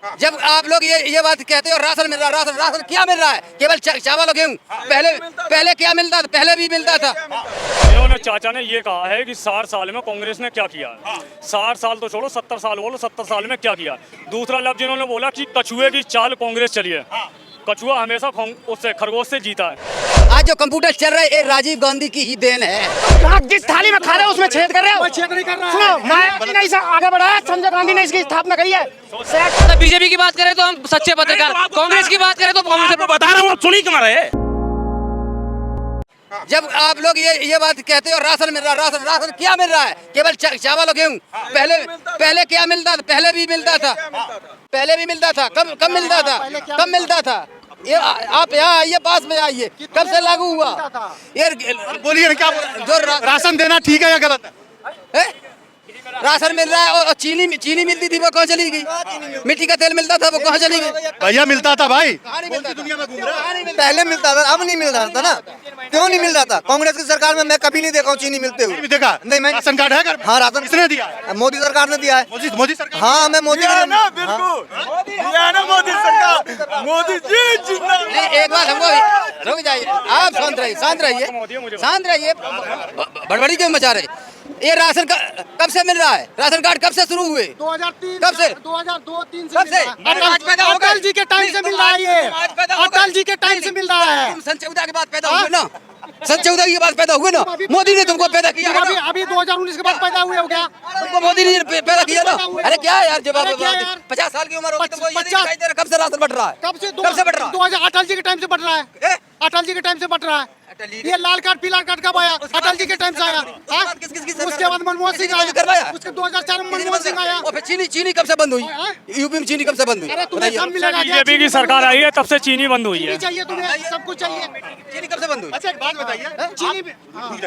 जब आप लोग ये बात कहते हो राशन मिल रहा है, राशन क्या मिल रहा है? केवल चावल और गेहूँ। पहले क्या मिलता था? पहले भी मिलता था। इन्होंने चाचा ने ये कहा है कि 60 साल में कांग्रेस ने क्या किया है। 60 साल तो छोड़ो, 70 साल बोलो, 70 साल में क्या किया। दूसरा लफ्ज इन्होंने बोला कि कछुए की चाल कांग्रेस चली है। कछुआ हमेशा उससे खरगोश से जीता है। आज जो कंप्यूटर चल रहा है ये राजीव गांधी की ही देन है। आप जिस थाली में खा रहे हो उसमें छेद कर रहे हो। छेद नहीं कर रहा है। सुनो, मायावती ने इसे आगे बढ़ाया, संजय गांधी ने इसकी स्थापना करी है। बीजेपी की बात करें तो हम सच्चे पत्रकार, कांग्रेस की बात करें तो कांग्रेस पर बता रहा हूँ, सुनी क्यों रहे? जब आप लोग ये बात कहते हो राशन मिल रहा है, राशन क्या मिल रहा है? केवल चावल और गेहूँ। पहले क्या मिलता था? पहले भी मिलता था। कब मिलता था? ये आप यहाँ आइए, पास में आइए। कब से लागू हुआ? ये बोलिए क्या जो राशन देना ठीक है या गलत है? राशन मिल रहा है और चीनी मिलती थी वो कहाँ चली गई? मिट्टी का तेल मिलता था वो कहाँ चली गई? भैया मिलता था भाई। पहले मिलता था, अब नहीं मिल रहा था ना। क्यों नहीं मिल रहा था? कांग्रेस की सरकार में मैं कभी नहीं देखा हूँ चीनी मिलते हुए। देखा नहीं, मैं राशन कार्ड है घर? हाँ, राशन किसने दिया? मोदी सरकार ने दिया है। मोदी सरकार। हाँ, मैं मोदी मोदी जी नहीं, एक बात हमको रुक जाइए, आप शांत रहिए। बड़बड़ी क्यों मचा रहे? ये राशन कब से मिल रहा है? राशन कार्ड कब से शुरू हुए? 2003 कब से? 2002-3 कब से? अटल जी के टाइम से मिल रहा है ये। अटल जी के टाइम से मिल रहा है। तुम सन 14 के बाद पैदा हुए ना? सन 14 के बाद पैदा हुए ना? मोदी ने तुमको पैदा किया है ना? अभी 2019 के बाद पैदा हुए हो क्या? तुमको मोदी ने पैदा किया ना? अरे क्या है यार, जवाब 50 साल की उम्र होगी तुमको ये नहीं 50 दिखाई दे रहा कब से राशन बढ़ रहा है? कब से बढ़ रहा है? 2000 अटल जी के टाइम से बढ़ रहा है। अटल जी के टाइम से बढ़ रहा है। ये लाल कार्ड पीला कार्ड कब आया? अटल जी के टाइम से आया। उसके बाद मनमोहन सिंह आया। उसके 2004 में मनमोहन सिंह आया। और फिर चीनी कब से बंद हुई? यूपी में चीनी कब से बंद हुई? अरे तुम्हें सब मिलेगा। बीजेपी की सरकार आई है तब से चीनी बंद हुई है। चाहिए तुम्हें, सब कुछ चाहिए। चीनी कब से बंद हुई? अच्छा एक बात बताइए, चीनी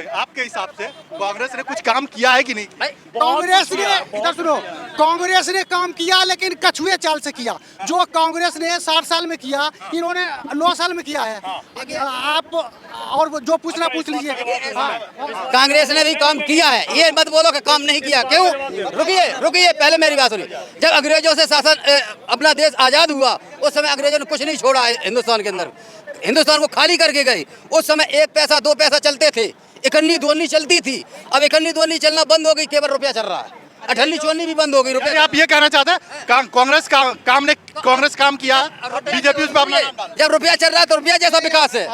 आपके हिसाब से कांग्रेस ने कुछ काम किया है कि नहीं? कांग्रेस ने, इधर सुनो, कांग्रेस ने काम किया लेकिन कछुए चाल से किया। जो कांग्रेस ने 60 साल में किया, इन्होंने 9 साल में किया है। आप और वो जो पूछना पूछ लीजिए। कांग्रेस ने भी काम किया है, ये मत बोलो कि काम नहीं किया। क्यों? रुकिए, पहले मेरी बात सुनिए। जब अंग्रेजों से शासन अपना देश आजाद हुआ उस समय अंग्रेजों ने कुछ नहीं छोड़ा है हिंदुस्तान के अंदर। हिंदुस्तान को खाली करके गए। उस समय 1 पैसा 2 पैसा चलते थे, इकन्नी दोनी चलती थी। अब इकन्नी दोनी चलना बंद हो गई, केवल रुपया चल रहा है। अठन्नी चौन्नी भी बंद हो गई। रुपया आप ये कहना चाहते हैं कांग्रेस काम किया, बीजेपी उस पर अपना नाम डाला। जब रुपया चल रहा है तो रुपया जैसा विकास है।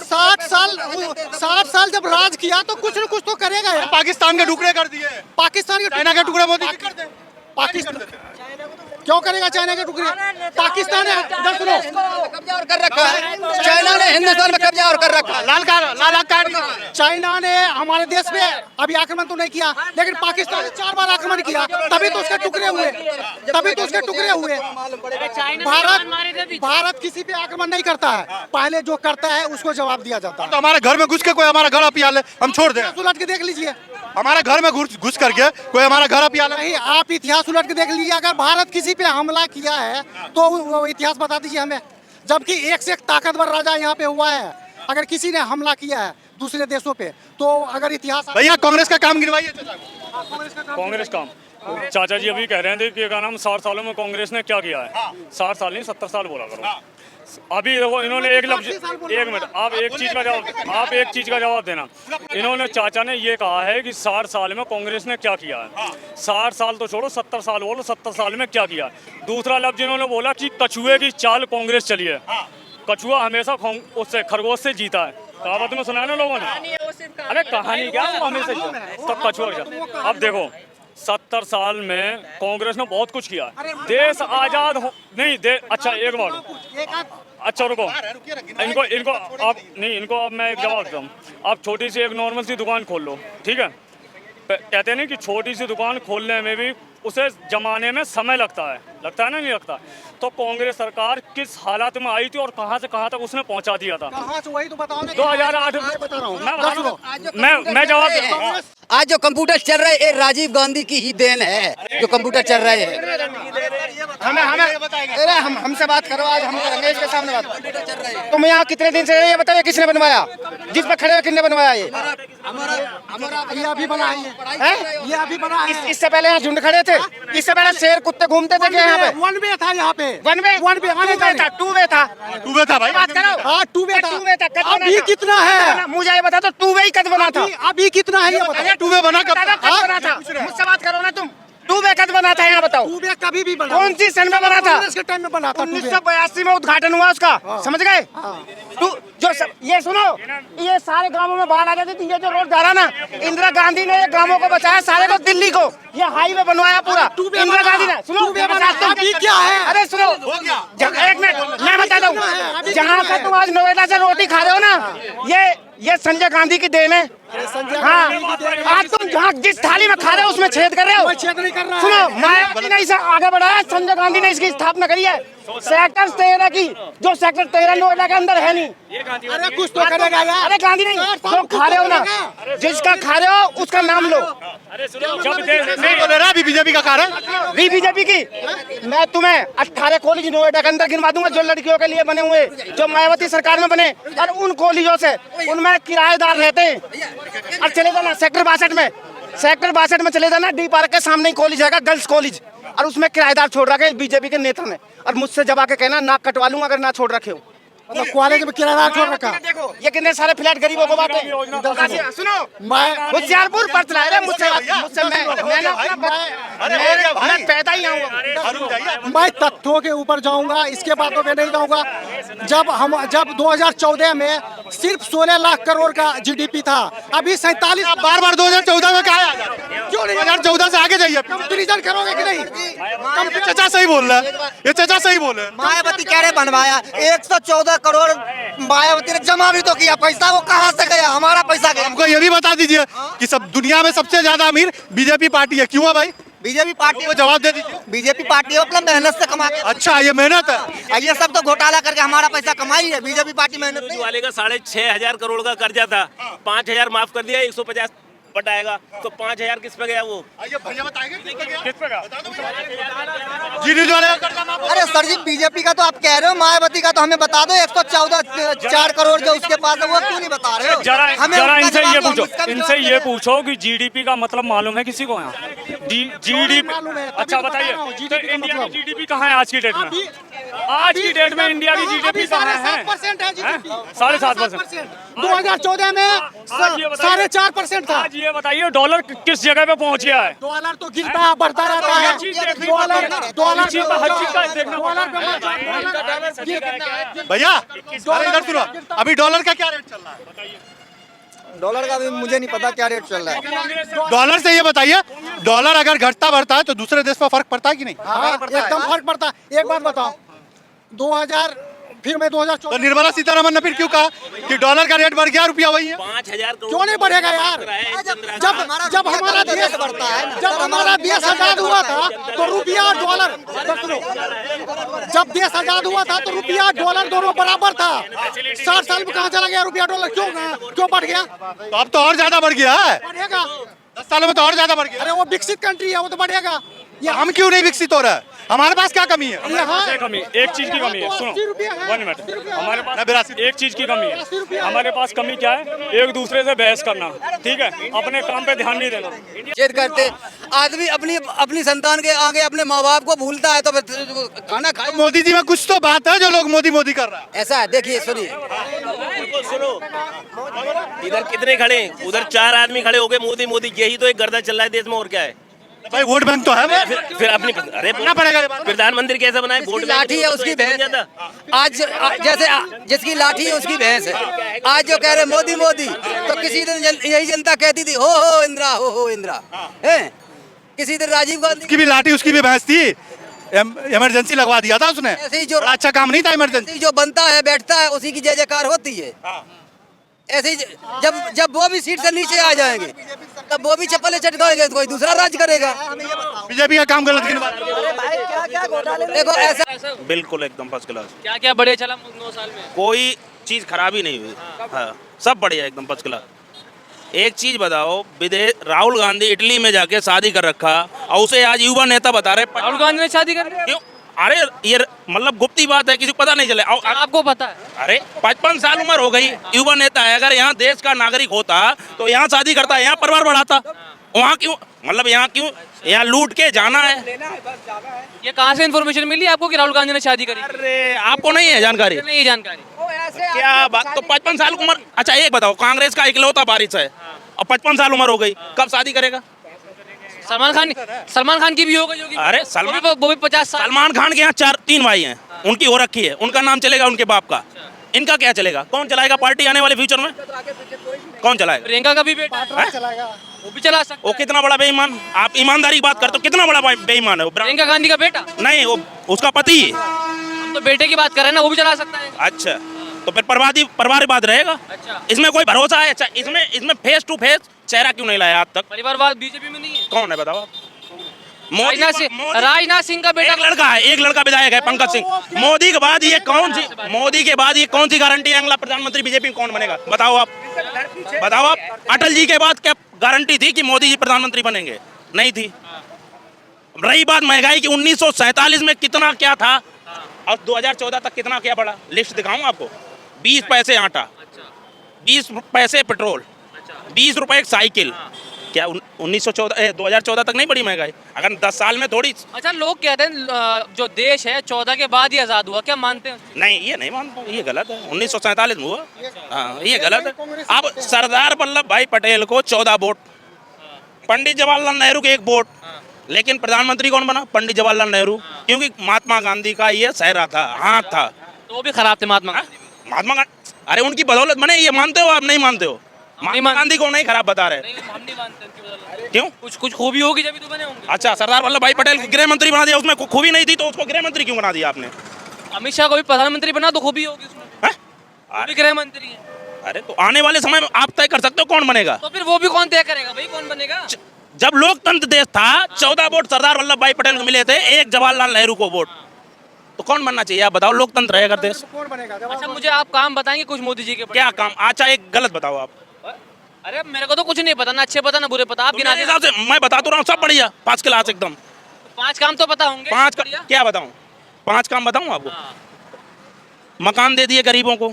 60 साल जब राज किया तो कुछ न कुछ तो करेगा यार। पाकिस्तान के टुकड़े कर दिए। पाकिस्तान के चाइना के टुकड़े मोदी कर दे। पाकिस्तान क्यों करेगा चाइना के टुकड़े? पाकिस्तान ने कब्जा और कर रखा है। चाइना ने हिंदुस्तान में कब्जा और कर रखा है। लाल कार्ड चाइना ने हमारे देश पे अभी आक्रमण तो नहीं किया, लेकिन पाकिस्तान ने 4 बार आक्रमण किया, तभी तो उसके टुकड़े हुए। भारत किसी पे आक्रमण नहीं करता है, पहले जो करता है उसको जवाब दिया जाता है। तो हमारे घर में घुस के कोई हमारा घर अपिया ले, हम छोड़ दें? उलट के देख लीजिए। हमारे घर में घुस करके कोई हमारा घर अपिया ले? नहीं, आप इतिहास उलट के देख लीजिए। अगर भारत किसी पे हमला किया है तो वो इतिहास बता दीजिए हमें। जबकि एक से एक ताकतवर राजा यहाँ पे हुआ है। अगर किसी ने हमला किया है दूसरे देशों पे तो अगर इतिहास भैया कांग्रेस का काम गिनवाइए। कांग्रेस काम चाचा जी अभी कह रहे थे कि क्या नाम 60 सालों में कांग्रेस ने क्या किया है। 60 साल नहीं 70 साल बोला करो। अभी देखो इन्होंने एक लफ्ज, एक मिनट, आप एक चीज का जवाब देना। इन्होंने चाचा ने ये कहा है कि 60 साल में कांग्रेस ने क्या किया है। 60 साल तो छोड़ो, 70 साल बोलो, 70 साल में क्या किया। दूसरा लफ्ज इन्होंने बोला कि कछुए की चाल कांग्रेस चली है। कछुआ हमेशा उससे खरगोश से जीता है। कहावत में सुना है ना लोगों ने? अरे कहानी क्या, वो हमेशा तब कछुआ। अब देखो 70 साल में कांग्रेस ने बहुत कुछ किया। देश आजाद हो नहीं दे। अच्छा एक बार, अच्छा रुको, इनको अब मैं एक जवाब दूँ। आप छोटी सी एक नॉर्मल सी दुकान खोल लो, ठीक है? कहते नहीं कि छोटी सी दुकान खोलने में भी उसे जमाने में समय लगता है ना, नहीं लगता? तो कांग्रेस सरकार किस हालात में आई थी और कहां से कहां तक उसने पहुंचा दिया था? कहां से, वही तो बताओ ना। 2008 मैं जवाब देता हूं। आज जो कंप्यूटर चल रहा है ये राजीव गांधी की ही देन है। जो कंप्यूटर चल रहा है हमसे बात करो। आज हम करेंगे इसके सामने बात। तुम यहाँ कितने दिन से, ये बताइए किसने बनवाया? जिस पर खड़े हो किसने बनवाया? ये ये अभी बना है, ये अभी बना है। इससे पहले यहाँ झुंड खड़े थे, इससे पहले शेर कुत्ते घूमते थे क्या यहाँ पे? वन वे था यहाँ पे, वन वे आने जाने था, टू वे था। टू वे था भाई। बात करो। हाँ टू वे था। टू वे था, कद बना अभी था। कितना है? मुझे ये बता दो, टू वे ही कद बना था। अभी कितना है ये बताओ? टू वे बना कब? दादा, कद बना था? मुझसे बात करो ना तुम। टू वे कद बना था यहाँ बताओ? टू वे कभी भी बना। कौन सी सन में बना था? कांग्रेस के टाइम में बना था। 1982 में उद्घाटन हुआ उसका, समझ गए? ये सुनो, ये सारे गांवों में बाढ़ आ जाती थी। ये जो रोड जा रहा ना, इंदिरा गांधी ने ये गांवों को बचाया, सारे को दिल्ली को ये हाईवे बनवाया पूरा। इंदिरा गांधी ने, सुनो अभी क्या है? अरे सुनो, एक मिनट मैं बता दूं, जहाँ से तुम आज नोएडा से रोटी खा रहे हो ना, ये संजय गांधी की देन है। हाँ, आज तुम जहाँ जिस थाली में खा रहे हो उसमें छेद कर रहे हो। छेद नहीं कर रहा है। सुनो, मायावती ने इसे आगे बढ़ाया, संजय गांधी ने इसकी स्थापना करी है। सेक्टर 13 की, जो सेक्टर 13 नोएडा के अंदर है नहीं। अरे कुछ तो करेगा यार। अरे गांधी नहीं, जो खा रहे हो ना, जिसका खा रहे हो उसका नाम लो। नहीं बोले रहा अभी बीजेपी का कारण। बीजेपी की मैं तुम्हें 18 कॉलेज नोएडा के अंदर गिनवा दूंगा जो लड़कियों के लिए बने हुए, जो मायावती सरकार में बने। और उन कॉलेजों से उनमें किराएदार रहते हैं। और चले जाना सेक्टर 62 में चले जाना, डी पार्क के सामने ही कॉलेज है, गर्ल्स कॉलेज, और उसमें किराएदार छोड़ रखे बीजेपी के नेता ने। और मुझसे जब आके कहना नाक कटवा लूंगा अगर ना छोड़ रखे हो। कॉलेज में किराएदार छोड़ रखा। देखो ये कितने सारे फ्लैट गरीबों को बांटे। सुनो, होशियारपुर पर चला रहे मुझसे मैं पैदा ही आऊंगा। मैं तथ्यों के ऊपर जाऊंगा, इसके बातों पे नहीं जाऊंगा। जब 2014 में सिर्फ 16 लाख करोड़ का जीडीपी था, अभी 47। बार बार 2014 में कहा है, 2014 से आगे जाइए। कंपैरिजन करोगे कि नहीं? ये चचा सही बोल रहा है, ये चचा सही बोल रहे हैं। मायावती कह रहे बनवाया 114 करोड़ मायावती ने जमा भी तो किया, पैसा वो कहाँ से गया? हमारा पैसा गया। हमको ये भी बता दीजिए कि सब दुनिया में सबसे ज्यादा अमीर बीजेपी पार्टी है, क्यों है भाई? बीजेपी पार्टी वो जवाब दे दीजिए। बीजेपी पार्टी है अपना मेहनत से कमा के। अच्छा ये मेहनत है, ये सब तो घोटाला करके हमारा पैसा कमाई है। बीजेपी पार्टी मेहनत नहीं। वाले का 6,500 करोड़ का कर्जा था, 5,000 माफ कर दिया, 150 पटाएगा तो 5,000 किस पे गया? वो भैया बताएंगे किस पे गया? जी न्यूज़ वाले का कर्जा माफ हो। अरे सर जी, बीजेपी का तो आप कह रहे हो, मायावती का तो हमें बता दो। 114 करोड़ जो उसके पास है वो क्यों नहीं बता रहे हो? जरा इनसे ये पूछो, उसका भी इनसे जवाब ये दो। पूछो कि जीडीपी का मतलब मालूम है किसी को? यहाँ जीडीपी, अच्छा बताइए, तो इंडिया की जीडीपी कहाँ है आज की डेट में? आज की डेट में इंडिया की जीडीपी कहाँ है? 7% है जीडीपी। 7.5%। 2014 में 4.5% था। आज ये बताइए डॉलर किस जगह पे पहुँच गया है? डॉलर तो गिरता है, बढ़ता रहता है। हर चीज देखनी डॉलर हर चीज का देखना डॉलर भैया अरे इधर सुनो, अभी डॉलर का क्या रेट चल रहा है? डॉलर का भी मुझे नहीं पता क्या रेट चल रहा है। डॉलर से ये बताइए, डॉलर अगर घटता बढ़ता है तो दूसरे देश पर फर्क पड़ता है कि नहीं? हाँ, एकदम फर्क पड़ता है। एक बात बताओ, 2000 फिर मैं 2014 तो निर्मला सीतारमन ने फिर क्यों कहा कि डॉलर का रेट बढ़ गया, रुपया वही है? 5,000 करोड़ क्यों नहीं बढ़ेगा यार? जब हमारा देश बढ़ता है ना, जब हमारा देश आजाद हुआ था तो रुपया और डॉलर, जब देश आजाद हुआ था तो रुपया डॉलर दोनों बराबर था। 60 साल में कहाँ चला गया रुपया डॉलर? क्यों बढ़ गया? तो अब तो और ज्यादा बढ़ गया है, बढ़ेगा। 10 सालों में तो और ज्यादा बढ़ गया। अरे वो विकसित कंट्री है, वो तो बढ़ेगा। ये हम क्यों नहीं विकसित हो रहा है? हमारे पास क्या कमी है? सबसे कमी, एक चीज की कमी है, सुनो 1 मिनट, हमारे पास एक चीज की कमी है। हमारे पास कमी क्या है? एक दूसरे से बहस करना, ठीक है, अपने काम पे ध्यान नहीं देना। छेद करते आदमी अपनी संतान के आगे अपने माँ बाप को भूलता है तो फिर खाना खाए। मोदी जी में कुछ तो बात है जो लोग मोदी मोदी कर रहा है। ऐसा है, देखिए सुनिए, सुनो, इधर कितने खड़े हैं? उधर 4 आदमी खड़े हो गए, मोदी मोदी, यही तो एक गर्दा चल रहा है देश में, और क्या है? भाई वोट बैंक तो है, फिर अपनी अरे करना पड़ेगा ये बात। प्रधानमंत्री कैसे बनाए? जिसकी लाठी है उसकी भैंस। आज जैसे जिसकी लाठी है उसकी भैंस है। आज जो कह रहे मोदी मोदी, तो किसी दिन यही जनता कहती थी हो इंदिरा, हो इंदिरा है। किसी दिन राजीव गांधी उसकी भी लाठी, उसकी भी भैंस थी, इमरजेंसी लगवा दिया था उसने। ऐसे ही जो बड़ा अच्छा काम नहीं था इमरजेंसी। जो बनता है बैठता है उसी की जय जयकार होती है। ऐसे ही जब वो भी सीट से नीचे आ जाएंगे तब वो भी चप्पलें चटकाएंगे, कोई दूसरा राज करेगा। बीजेपी का काम गलत गिनवा। देखो ऐसा बिल्कुल एकदम फर्स्ट क्लास, क्या क्या बढ़िया चला 9 साल में? कोई चीज खराब ही नहीं हुई। हाँ, सब बढ़िया एकदम फर्स्ट क्लास। एक चीज बताओ, विदेश राहुल गांधी इटली में जाके शादी कर रखा और उसे आज युवा नेता बता रहे। राहुल गांधी ने शादी कर ली? क्यों? अरे ये मतलब गुप्ती बात है, किसी को पता नहीं चले। आपको पता है? अरे 55 साल उम्र हो गई, युवा नेता है। अगर यहाँ देश का नागरिक होता तो यहाँ शादी करता, यहाँ परिवार बढ़ाता। वहाँ क्यों, मतलब यहाँ क्यों, यहाँ लूट के जाना है। ये कहाँ से इन्फॉर्मेशन मिली आपको कि राहुल गांधी ने शादी करी? अरे आपको नहीं है जानकारी? नहीं जानकारी। क्या बात, तो 55 साल उम्र। अच्छा एक बताओ, कांग्रेस का इकलौता वारिस है और 55 साल उम्र हो गई, कब शादी करेगा? सलमान खान की भी हो गई होगी। अरे वो भी 50 साल। सलमान खान के यहाँ 3 भाई हैं, उनकी हो रखी है, उनका नाम चलेगा उनके बाप का। इनका क्या चलेगा? कौन चलाएगा पार्टी आने वाले फ्यूचर में? कौन चलाएगा? प्रियंका का भी बेटा है, वो भी चला सकता वो है। कितना बड़ा बेईमान, आप ईमानदारी की बात करते हो, कितना बड़ा बेईमान है वो? प्रियंका गांधी का बेटा नहीं, वो उसका पति है। हम तो बेटे की बात कर रहे हैं ना, वो भी चला सकता है। अच्छा, तो फिर परिवारवाद रहेगा? अच्छा, इसमें कोई भरोसा है? अच्छा, इसमें फेस टू फेस चेहरा क्यों नहीं लाया आज तक? परिवारवाद बीजेपी में नहीं है। कौन है बताओ आप? राजनाथ सिंह का बेटा एक लड़का है, एक लड़का विधायक है, पंकज सिंह। मोदी के बाद ये कौन सी गारंटी है अगला प्रधानमंत्री बीजेपी कौन बनेगा? बताओ आप, बताओ आप। अटल जी के बाद क्या गारंटी थी कि मोदी जी प्रधानमंत्री बनेंगे? नहीं थी। रही बात महंगाई की, 1947 में कितना क्या था और 2014 तक कितना क्या बढ़ा, लिस्ट दिखाऊं आपको। 20 पैसे आटा, 20 पैसे पेट्रोल, 20 रुपए एक साइकिल। क्या 2014 तक नहीं बढ़ी महंगाई? अगर 10 साल में थोड़ी। अच्छा, लोग कहते हैं जो देश है 14 के बाद ही आजाद हुआ, क्या मानते हैं? नहीं, ये नहीं मानता, ये गलत है। 1947 में हुआ। हाँ, ये गलत है। अब सरदार वल्लभ भाई पटेल को 14 वोट, पंडित जवाहरलाल नेहरू के 1 वोट, लेकिन प्रधानमंत्री कौन बना? पंडित जवाहरलाल नेहरू, क्योंकि महात्मा गांधी का ये सहरा था, हाथ था। तो वो भी खराब थे महात्मा गांधी। अरे उनकी बदौलत बने, ये मानते हो आप? नहीं मानते हो? महात्मा गांधी को नहीं खराब बता रहे? हम नहीं मानते उनकी बदौलत। क्यों? कुछ खूबी होगी जब तो बने होंगे। अच्छा, सरदार वल्लभ भाई पटेल को गृह मंत्री बना दिया, उसमें खूबी नहीं थी तो उसको गृह मंत्री क्यों बना दिया आपने? अमित शाह को भी प्रधानमंत्री बना तो खूबी होगी उसमें। वो भी गृह मंत्री है। अरे तो आने वाले समय में आप तय कर सकते हो कौन बनेगा? तो फिर वो भी कौन तय करेगा भाई, कौन बनेगा? जब लोकतंत्र देश था, 14 वोट सरदार वल्लभ भाई पटेल को मिले थे, 1 जवाहरलाल नेहरू को वोट, तो कौन बनना चाहिए आप बताओ? लोकतंत्र है अगर देश। अच्छा, मुझे आप काम बताएंगे कुछ मोदी जी के? क्या काम? अच्छा, एक गलत बताओ आप। अरे मेरे को तो कुछ नहीं पता, ना अच्छे पता ना बुरे पता। आप मेरे हिसाब से मैं बता तो रहा हूँ, सब बढ़िया, 5 क्लास एकदम। 5 काम तो पता होंगे। 5 का क्या बताऊँ? 5 काम बताऊँ आपको? मकान दे दिए गरीबों को,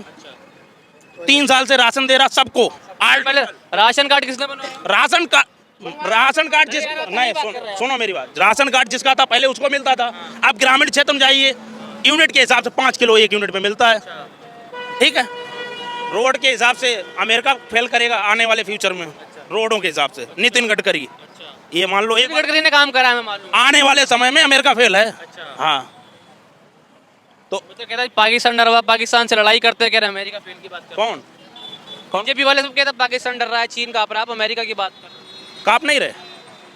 3 साल से राशन दे रहा सबको। पहले राशन कार्ड किसने बनवाया? राशन कार्ड नहीं, सुनो मेरी बात। राशन कार्ड जिसका था पहले उसको मिलता था। अब ग्रामीण क्षेत्र में जाइए, यूनिट के हिसाब से 5 किलो 1 यूनिट में मिलता है। ठीक है, रोड के हिसाब से अमेरिका फेल करेगा आने वाले फ्यूचर में, रोडों के हिसाब से नितिन गडकरी। ये मान लो, गडकरी ने काम करा है, मैं मालूम। आने वाले समय में अमेरिका फेल है। हाँ, तो कहता है पाकिस्तान डर रहा, पाकिस्तान से लड़ाई करते हैं, कह रहे अमेरिका फेल की बात कर। कौन बीजेपी वाले सब कहते हैं पाकिस्तान डर रहा है, चीन काँप रहा है, आप अमेरिका की बात कर। काप नहीं रहे?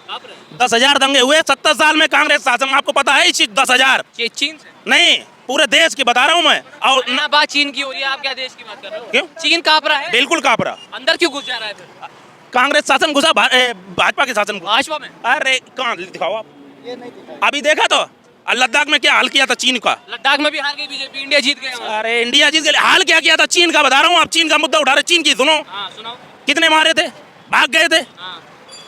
काँप रहे? 10,000 दंगे हुए 70 साल में कांग्रेस शासन, आपको पता है? 10,000 चीन से नहीं, पूरे देश की बता रहा हूँ मैं। और ना बात चीन की हो रही है, आप क्या देश की बात कर रहे हो? क्यों? चीन काँप रहा है, बिल्कुल काँप रहा। अंदर क्यों घुस जा रहा है फिर? कांग्रेस शासन घुसा, भाजपा के शासन घुसा। भाजपा में? अरे कहाँ दिखाओ आप? अभी देखा तो लद्दाख में क्या हाल किया था चीन का? लद्दाख में भी हार गई बीजेपी, इंडिया जीत गया। अरे इंडिया जीत गया, हाल क्या किया था चीन का बता रहा हूँ। आप चीन का मुद्दा उठा रहे, चीन की सुनो। हाँ, सुनाओ। कितने मारे थे? भाग गए थे।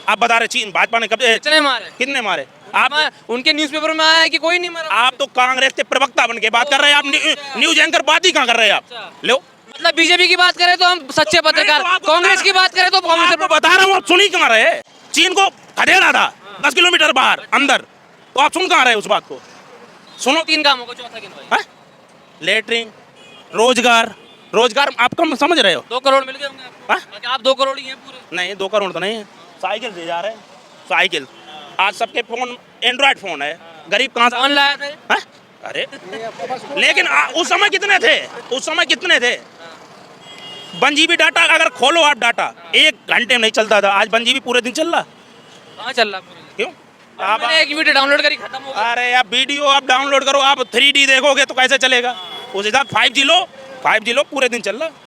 आप बता रहे चीन भाजपा ने कितने मारे? कितने मारे? आप उनके न्यूज़पेपर में आया है कि कोई नहीं मारा। आप तो कांग्रेस के प्रवक्ता बन के बात कर रहे हैं, आप न्यूज एंकर बात ही कहाँ कर रहे हैं आप? लो, मतलब बीजेपी की बात करें तो हम सच्चे पत्रकार, कांग्रेस की बात करें तो कांग्रेस आपको बता रहा हूँ, आप सुन ही कहाँ रहे? चीन को खदेड़ा था 10 किलोमीटर बाहर अंदर, तो आप सुन कहाँ रहे उस बात को? सुनो, 3 कामों को, चौथा गिनवाइए। लेटरिन, रोजगार आप कम समझ रहे हो? 2 करोड़ मिल गए होंगे आप 2 करोड़ ही हैं पूरे। नहीं, 2 करोड़ तो नहीं है। साइकिल दे जा रहे हैं, साइकिल। आज सबके फोन एंड्रॉइड फोन है, गरीब कहाँ से? कौन लाया था? अरे लेकिन उस समय कितने थे? उस समय कितने थे? 1 GB डाटा अगर खोलो आप, डाटा 1 घंटे में नहीं चलता था, आज 1 GB पूरे दिन चल रहा। कहाँ चल रहा पूरे? क्यों? मैंने 1 वीडियो डाउनलोड करी, खत्म हो गया। अरे आप वीडियो आप डाउनलोड करो, आप 3D देखोगे तो कैसे चलेगा? उस हिसाब 5G लो, पूरे दिन चल रहा।